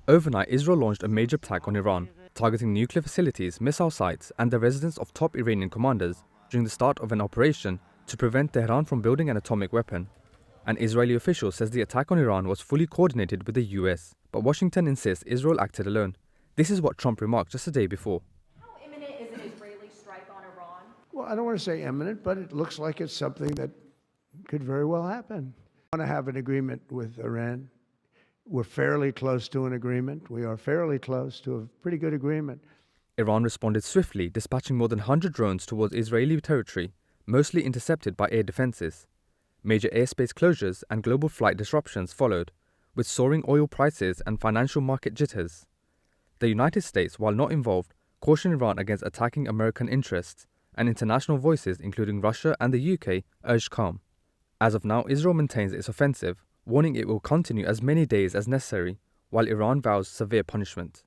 Overnight, Israel launched a major attack on Iran, targeting nuclear facilities, missile sites, and the residence of top Iranian commanders during the start of an operation to prevent Tehran from building an atomic weapon. An Israeli official says the attack on Iran was fully coordinated with the US, but Washington insists Israel acted alone. This is what Trump remarked just a day before. How imminent is an Israeli strike on Iran? Well, I don't want to say imminent, but it looks like it's something that could very well happen. I want to have an agreement with Iran. We're fairly close to an agreement. We are fairly close to a pretty good agreement. Iran responded swiftly, dispatching more than 100 drones towards Israeli territory, mostly intercepted by air defenses. Major airspace closures and global flight disruptions followed, with soaring oil prices and financial market jitters. The United States, while not involved, cautioned Iran against attacking American interests, and international voices, including Russia and the UK, urged calm. As of now, Israel maintains its offensive, warning it will continue as many days as necessary, while Iran vows severe punishment.